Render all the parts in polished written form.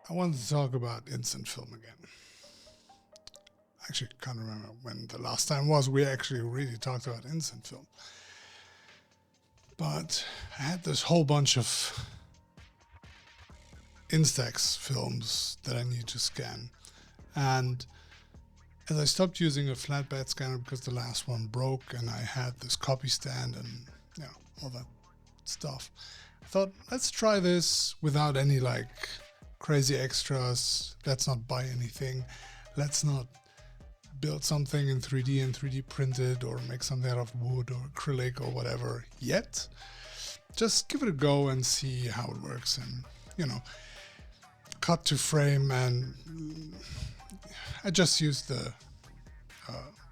I wanted to talk about instant film again. Actually, can't remember when the last time was we actually really talked about instant film. But I had this whole bunch of Instax films that I need to scan. And as I stopped using a flatbed scanner because the last one broke and I had this copy stand and all that stuff, I thought, let's try this without any crazy extras. Let's not buy anything. Let's not build something in 3D and 3D print it or make something out of wood or acrylic or whatever yet. Just give it a go and see how it works, and cut to frame. And I just used the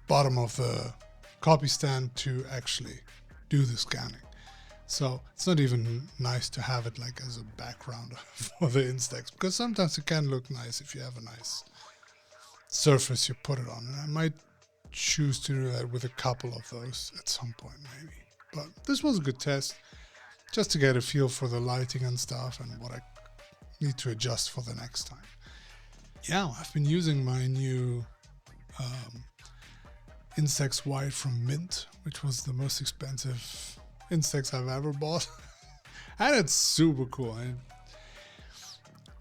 bottom of the copy stand to actually do the scanning. So it's not even nice to have it as a background for the Instax, because sometimes it can look nice if you have a nice surface you put it on. And I might choose to do that with a couple of those at some point maybe. But this was a good test, just to get a feel for the lighting and stuff and what I need to adjust for the next time. Yeah, I've been using my new Instax White from Mint, which was the most expensive Instax I've ever bought. And it's super cool. And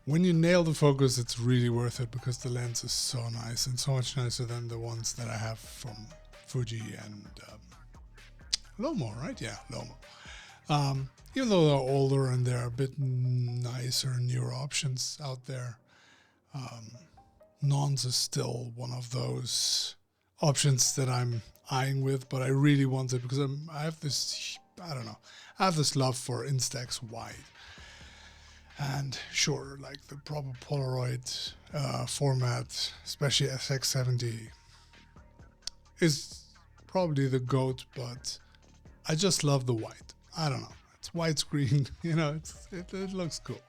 when you nail the focus, it's really worth it because the lens is so nice and so much nicer than the ones that I have from Fuji and Lomo, right? Yeah, Lomo. Even though they're older and they're a bit nicer, newer options out there, Nons is still one of those options that I'm eyeing with, but I really want it because I have this love for Instax Wide. And sure, the proper Polaroid format, especially SX70, is probably the GOAT, but I just love the white. I don't know. It's widescreen, it looks cool.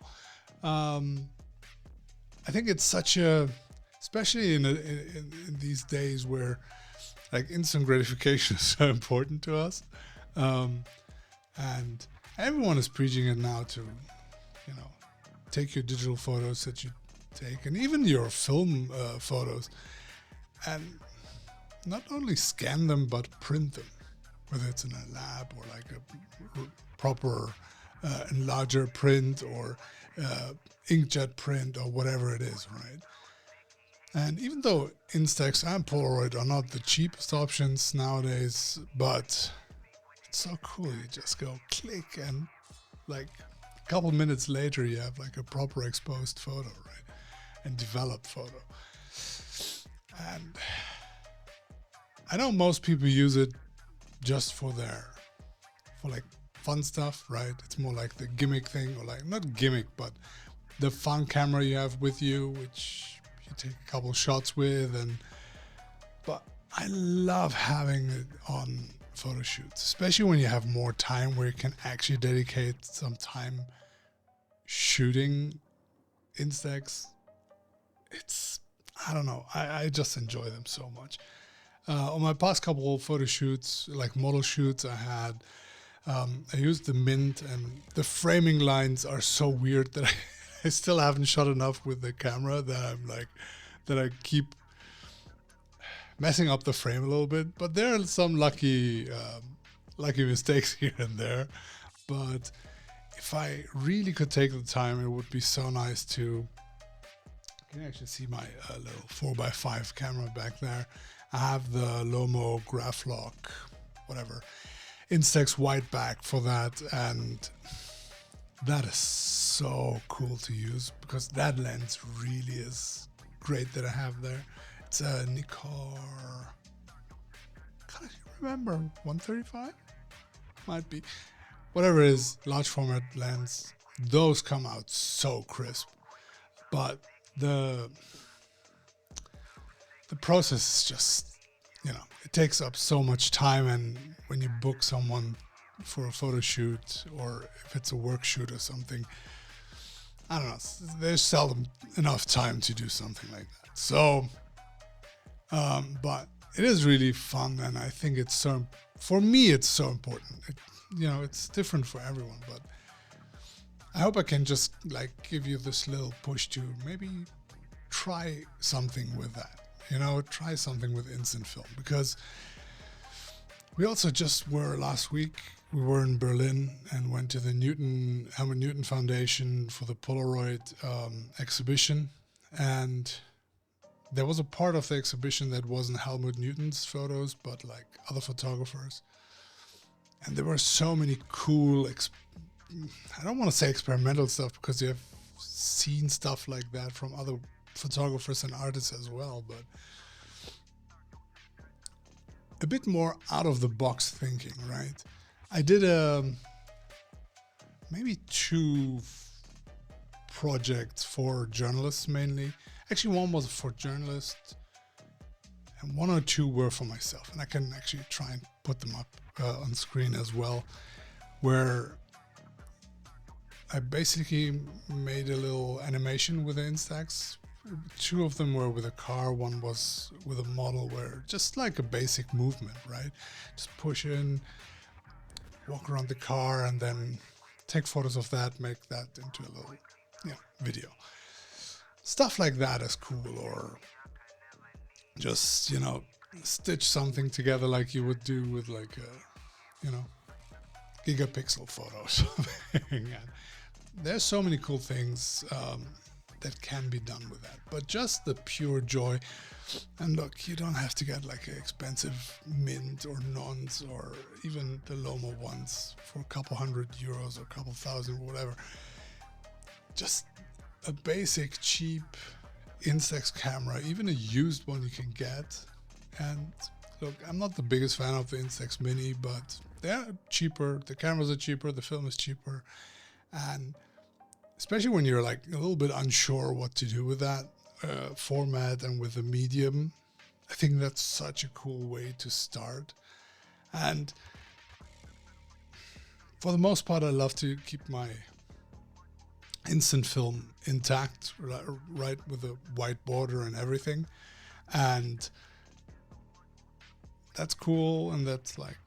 I think it's such a, especially in these days where instant gratification is so important to us, and everyone is preaching it now to, take your digital photos that you take, and even your film photos, and not only scan them but print them, whether it's in a lab or a proper enlarger print or inkjet print or whatever it is, right? And even though Instax and Polaroid are not the cheapest options nowadays, but it's so cool. You just go click and a couple minutes later you have a proper exposed photo, right? And developed photo. And I know most people use it just for fun stuff, right? It's more like the gimmick thing, or not gimmick, but the fun camera you have with you, which you take a couple shots with. But I love having it on photo shoots, especially when you have more time where you can actually dedicate some time shooting Instax. I don't know, I just enjoy them so much. On my past couple of photo shoots, model shoots I had, I used the Mint, and the framing lines are so weird that I still haven't shot enough with the camera that that I keep messing up the frame a little bit. But there are some lucky mistakes here and there. But if I really could take the time, it would be so nice to. You can actually see my little 4x5 camera back there. I have the Lomo Graphlog, whatever, Instax White back for that, and that is so cool to use because that lens really is great that I have there. It's a Nikkor, can't remember, 135? Might be. Whatever it is, large format lens, those come out so crisp. But the process is just, it takes up so much time, and when you book someone for a photo shoot, or if it's a work shoot or something, I don't know, there's seldom enough time to do something like that. So, but it is really fun, and I think for me, it's so important. It's different for everyone, but I hope I can just like give you this little push to maybe try something with that, try something with instant film, because we also just were last week, we were in Berlin and went to the Helmut Newton Foundation for the Polaroid exhibition. And there was a part of the exhibition that wasn't Helmut Newton's photos, but like other photographers. And there were so many cool, I don't want to say experimental stuff, because you have seen stuff like that from other photographers and artists as well, but a bit more out of the box thinking, right? I did maybe 2 projects for journalists mainly. Actually, one was for journalists and 1 or 2 were for myself. And I can actually try and put them up on screen as well, where I basically made a little animation with the Instax. 2 of them were with a car, 1 was with a model, where just like a basic movement, right? Just push in, walk around the car, and then take photos of that, make that into a little video. Stuff like that is cool, or just, stitch something together like you would do with like a, gigapixel photos. There's so many cool things that can be done with that, but just the pure joy. And look, you don't have to get like an expensive mint or nons or even the Loma ones for a couple €100 or a couple thousand, whatever. Just a basic cheap Instax camera, even a used one you can get. And look, I'm not the biggest fan of the Instax Mini, but they're cheaper, the cameras are cheaper, the film is cheaper, and especially when you're like a little bit unsure what to do with that format and with the medium, I think that's such a cool way to start. And for the most part, I love to keep my instant film intact, right, with a white border and everything. And that's cool, and that's like,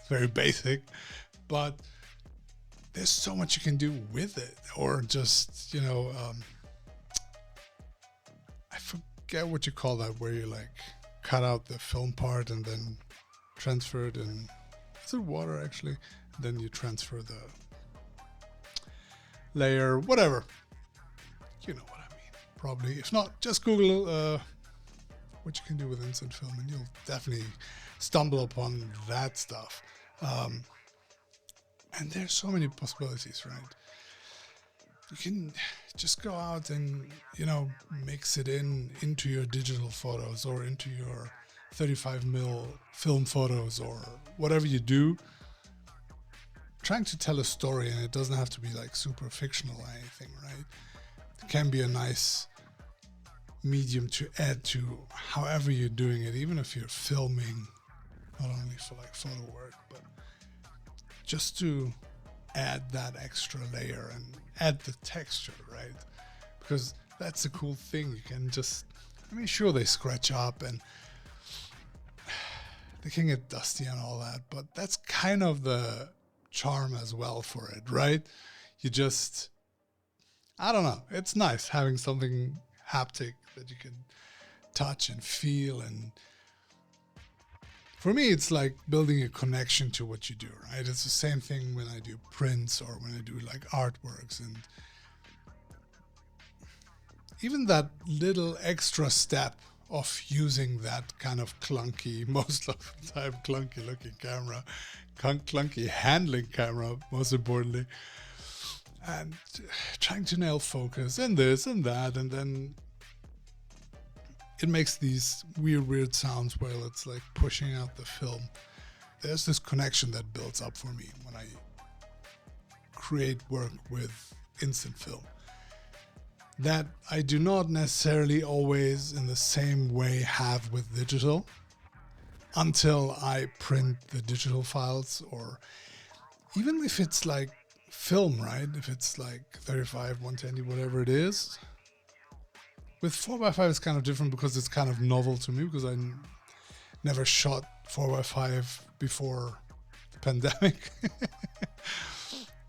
very basic, but there's so much you can do with it. Or just, I forget what you call that, where you like cut out the film part and then transfer it in, is it water actually? Then you transfer the layer, whatever. You know what I mean, probably. If not, just Google what you can do with instant film, and you'll definitely stumble upon that stuff. And there's so many possibilities, right? You can just go out and, mix it into your digital photos or into your 35mm film photos or whatever you do. Trying to tell a story, and it doesn't have to be like super fictional or anything, right? It can be a nice medium to add to however you're doing it, even if you're filming, not only for like photo work, but just to add that extra layer and add the texture, right? Because that's the cool thing. You can just, sure, they scratch up and they can get dusty and all that, but that's kind of the charm as well for it, right? You just, I don't know, it's nice having something haptic that you can touch and feel. And for me, it's like building a connection to what you do, right? It's the same thing when I do prints or when I do like artworks, and even that little extra step of using that kind of clunky, most of the time clunky looking camera, clunky handling camera, most importantly, and trying to nail focus and this and that, and then it makes these weird sounds while it's like pushing out the film. There's this connection that builds up for me when I create work with instant film that I do not necessarily always in the same way have with digital until I print the digital files, or even if it's like film, right? If it's like 35, 120, whatever it is. With 4x5 it's kind of different because it's kind of novel to me, because I never shot 4x5 before the pandemic.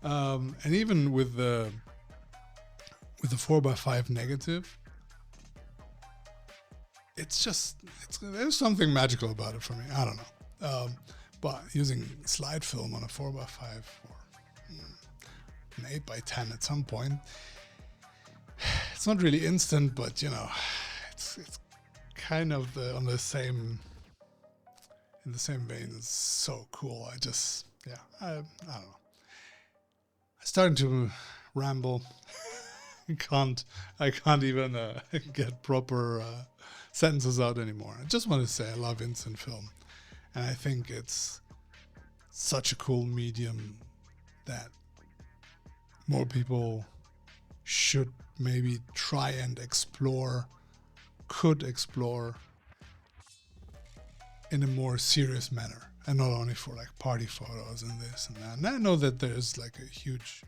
And even with the 4x5 negative, there's something magical about it for me. I don't know. But using slide film on a 4x5 or an 8x10 at some point, it's not really instant, but you know, it's kind of in the same vein. It's so cool. I don't know. I'm starting to ramble. I can't even get proper sentences out anymore. I just want to say I love instant film, and I think it's such a cool medium that more people should maybe try and could explore in a more serious manner, and not only for like party photos and this and that. And I know that there's like a huge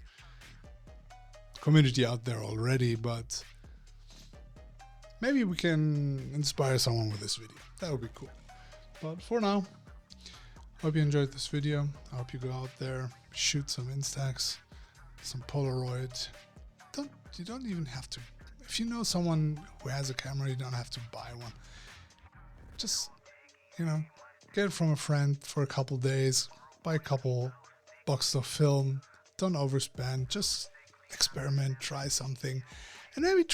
community out there already, but maybe we can inspire someone with this video. That would be cool. But for now, hope you enjoyed this video. I hope you go out there, shoot some Instax, some Polaroid. You don't even have to. If you know someone who has a camera, you don't have to buy one. Just, you know, get it from a friend for a couple days, buy a couple boxes of film. Don't overspend. Just experiment, try something, and maybe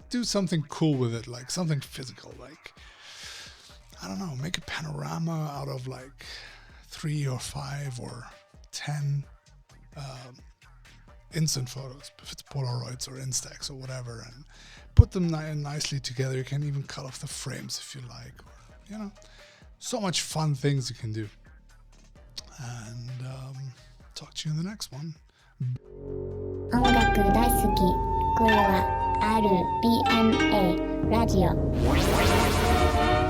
do something cool with it, like something physical, like, I don't know, make a panorama out of like 3 or 5 or 10 instant photos, if it's Polaroids or Instax or whatever, and put them nicely together. You can even cut off the frames if you like, or, you know, so much fun things you can do. And talk to you in the next one. 音楽大好き。これは RBNA ラジオ。